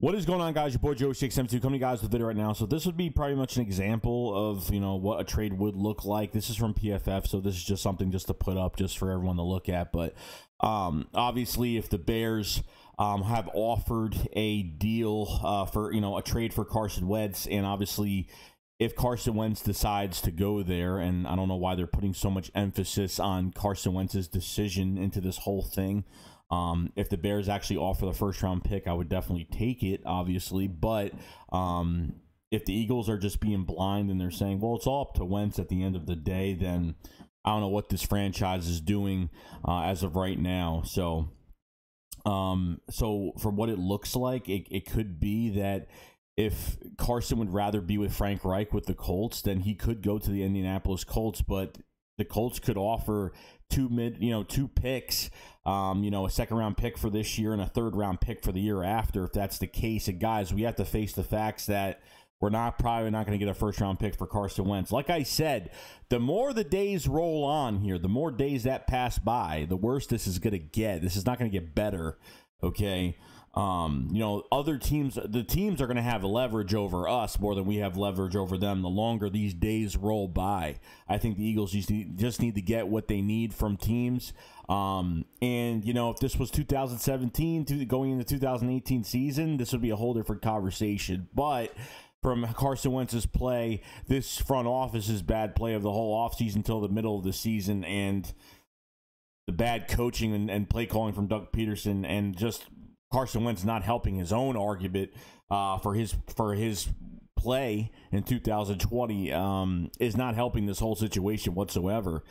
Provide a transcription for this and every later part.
What is going on, guys? Your boy Joe672 coming to you guys with a video right now. So this would be pretty much an example of, what a trade would look like. This is from PFF, so this is just something just to put up just for everyone to look at. But obviously, if the Bears have offered a deal for, a trade for Carson Wentz, and obviously if Carson Wentz decides to go there, and I don't know why they're putting so much emphasis on Carson Wentz's decision into this whole thing. If the Bears actually offer the first-round pick, I would definitely take it, obviously. But if the Eagles are just being blind and they're saying, well, it's all up to Wentz at the end of the day, then I don't know what this franchise is doing as of right now. So for what it looks like, it could be that if Carson would rather be with Frank Reich with the Colts, then he could go to the Indianapolis Colts. But the Colts could offer two picks, a second-round pick for this year and a third-round pick for the year after, if that's the case. And guys, we have to face the facts that we're probably not going to get a first-round pick for Carson Wentz. Like I said, the more the days roll on here, the more days that pass by, the worse this is going to get. This is not going to get better, okay? Other teams, the teams are going to have leverage over us more than we have leverage over them the longer these days roll by. I think the Eagles just need to get what they need from teams. If this was 2017 going into 2018 season, this would be a whole different conversation. But from Carson Wentz's play, this front office's bad play of the whole offseason until the middle of the season, and the bad coaching and play calling from Doug Peterson, and just Carson Wentz not helping his own argument for his play in 2020 is not helping this whole situation whatsoever.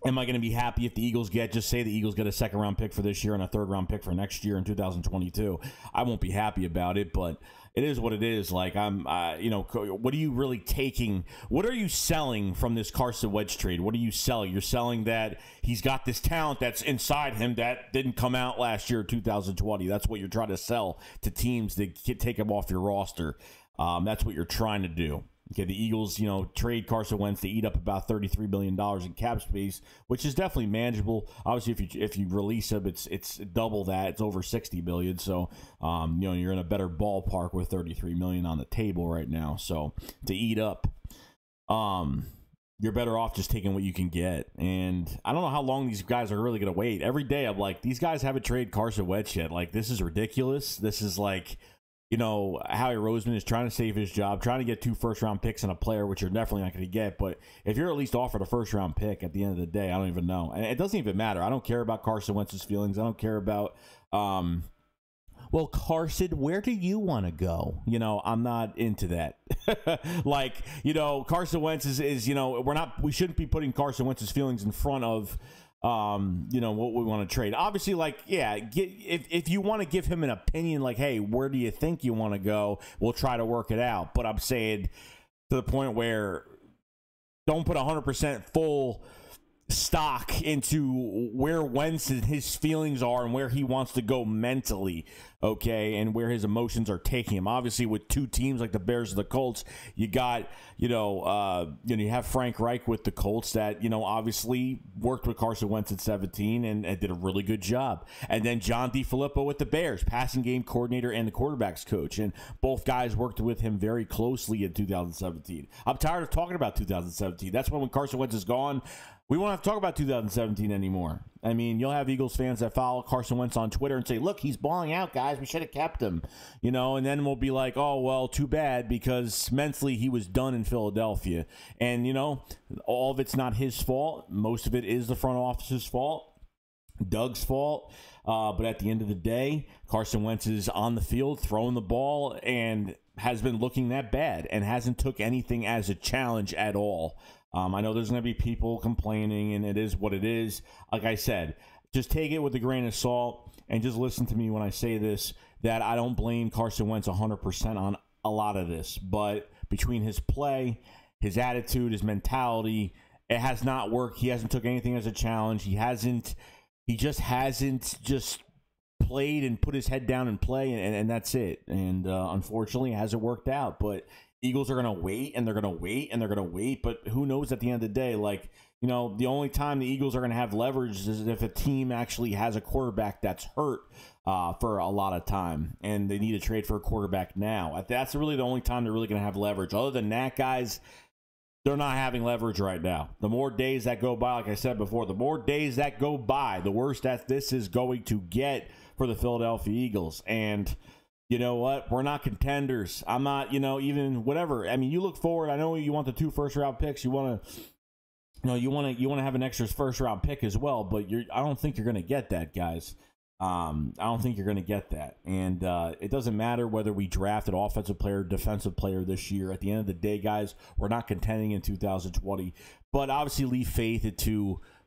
Am I going to be happy if the Eagles get a second-round pick for this year and a third-round pick for next year in 2022? I won't be happy about it, but it is what it is. Like, what are you really taking? What are you selling from this Carson Wentz trade? What are you selling? You're selling that he's got this talent that's inside him that didn't come out last year, 2020. That's what you're trying to sell to teams to take him off your roster. That's what you're trying to do. Okay, the Eagles, trade Carson Wentz to eat up about $33 million in cap space, which is definitely manageable. Obviously, if you release him, it's double that. It's over $60 million. So, you're in a better ballpark with $33 million on the table right now. So to eat up, you're better off just taking what you can get. And I don't know how long these guys are really going to wait. Every day I'm like, these guys haven't traded Carson Wentz yet. Like, this is ridiculous. This is like, Howie Roseman is trying to save his job, trying to get 2 first-round picks and a player, which you're definitely not going to get. But if you're at least offered a first-round pick at the end of the day, I don't even know. And it doesn't even matter. I don't care about Carson Wentz's feelings. I don't care about, well, Carson, where do you want to go? I'm not into that. Carson Wentz is we shouldn't be putting Carson Wentz's feelings in front of what we want to trade. Obviously, if you want to give him an opinion, like, hey, where do you think you want to go? We'll try to work it out. But I'm saying to the point where don't put 100% full stock into where Wentz and his feelings are and where he wants to go mentally, okay, and where his emotions are taking him. Obviously, with 2 teams like the Bears and the Colts, you got, you have Frank Reich with the Colts that, obviously worked with Carson Wentz at 17 and did a really good job. And then John DeFilippo with the Bears, passing game coordinator and the quarterbacks coach. And both guys worked with him very closely in 2017. I'm tired of talking about 2017. That's when Carson Wentz is gone, we won't have to talk about 2017 anymore. I mean, you'll have Eagles fans that follow Carson Wentz on Twitter and say, look, he's balling out, guys. We should have kept him. And then we'll be like, oh, well, too bad, because mentally he was done in Philadelphia. And, all of it's not his fault. Most of it is the front office's fault, Doug's fault. But at the end of the day, Carson Wentz is on the field throwing the ball and has been looking that bad and hasn't took anything as a challenge at all. I know there's going to be people complaining, and it is what it is. Like I said, just take it with a grain of salt and just listen to me when I say this, that I don't blame Carson Wentz 100% on a lot of this. But between his play, his attitude, his mentality, it has not worked. He hasn't took anything as a challenge. He just hasn't played and put his head down and play, and that's it. And unfortunately, it hasn't worked out. But Eagles are going to wait, and they're going to wait, and they're going to wait. But who knows at the end of the day? The only time the Eagles are going to have leverage is if a team actually has a quarterback that's hurt. for a lot of time, and they need to trade for a quarterback now. That's really the only time they're really going to have leverage. Other than that, guys, they're not having leverage right now. The more days that go by, like I said before, the more days that go by, the worse that this is going to get for the Philadelphia Eagles. And you know what? We're not contenders. I'm not, even whatever. I mean, you look forward. I know you want the 2 first-round picks. You want to, you want to have an extra first-round pick as well. But I don't think you're going to get that, guys. I don't think you're going to get that. And it doesn't matter whether we draft an offensive player, defensive player this year. At the end of the day, guys, we're not contending in 2020. But obviously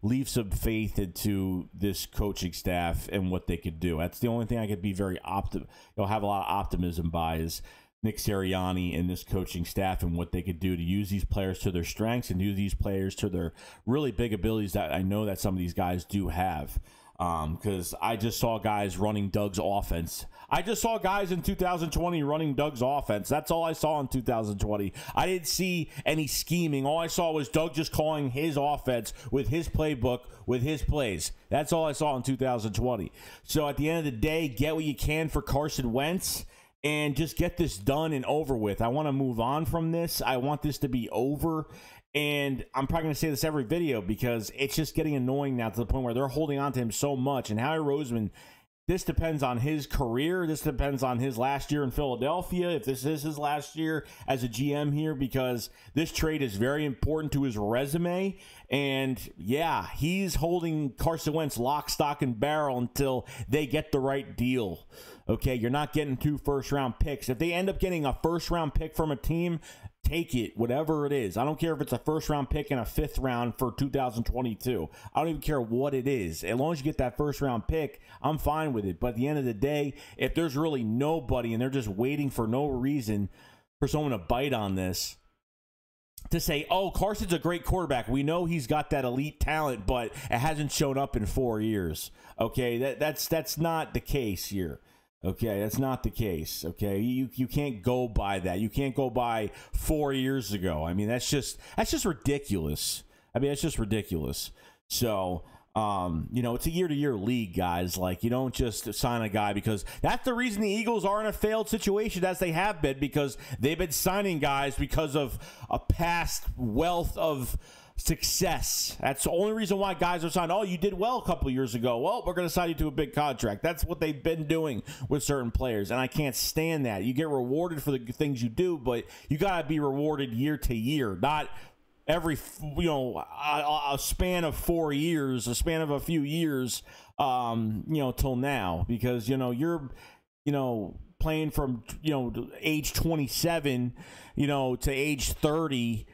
leave some faith into this coaching staff and what they could do. That's the only thing I could be very have a lot of optimism by is Nick Sirianni and this coaching staff and what they could do to use these players to their strengths and use these players to their really big abilities that I know that some of these guys do have. Because I just saw guys running Doug's offense. I just saw guys in 2020 running Doug's offense. That's all I saw in 2020. I didn't see any scheming. All I saw was Doug just calling his offense with his playbook, with his plays. That's all I saw in 2020. So at the end of the day, get what you can for Carson Wentz and just get this done and over with. I want to move on from this. I want this to be over. And I'm probably going to say this every video because it's just getting annoying now to the point where they're holding on to him so much. And Howie Roseman, this depends on his career. This depends on his last year in Philadelphia, if this is his last year as a GM here, because this trade is very important to his resume. And, yeah, he's holding Carson Wentz lock, stock, and barrel until they get the right deal. Okay, you're not getting 2 first-round picks. If they end up getting a first-round pick from a team, take it, whatever it is. I don't care if it's a first-round pick and a 5th round for 2022. I don't even care what it is. As long as you get that first-round pick, I'm fine with it. But at the end of the day, if there's really nobody and they're just waiting for no reason for someone to bite on this, to say, oh, Carson's a great quarterback. We know he's got that elite talent, but it hasn't shown up in 4 years. Okay, that's not the case here. Okay, that's not the case. Okay, you can't go by that. You can't go by 4 years ago. I mean, that's just ridiculous. I mean, it's just ridiculous. So, it's a year-to-year league, guys. Like, you don't just sign a guy because that's the reason the Eagles are in a failed situation as they have been, because they've been signing guys because of a past wealth of success. That's the only reason why guys are signed. Oh, you did well a couple years ago. Well, we're going to sign you to a big contract. That's what they've been doing with certain players, and I can't stand that. You get rewarded for the things you do, but you got to be rewarded year to year, not every a span of 4 years, a span of a few years, till now, because you're playing from age 27 to age 30.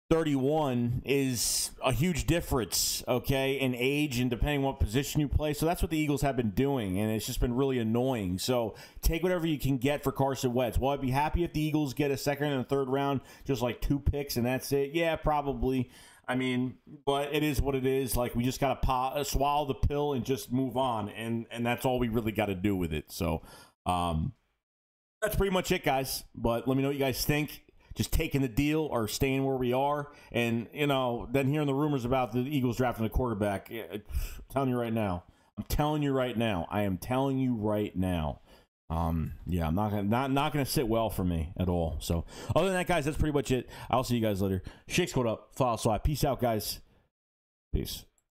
31 is a huge difference, okay, in age and depending what position you play. So that's what the Eagles have been doing, and it's just been really annoying. So take whatever you can get for Carson Wentz. Well, I'd be happy if the Eagles get a 2nd and a 3rd round, just like 2 picks, and that's it. Yeah, probably. I mean, but it is what it is. Like, we just got to swallow the pill and just move on, and that's all we really got to do with it. So that's pretty much it, guys. But let me know what you guys think. Just taking the deal or staying where we are, and then hearing the rumors about the Eagles drafting a quarterback. I'm telling you right now. I am telling you right now. I'm not gonna sit well for me at all. So other than that, guys, that's pretty much it. I'll see you guys later. Shakes, what up? Follow slide. Peace out, guys. Peace.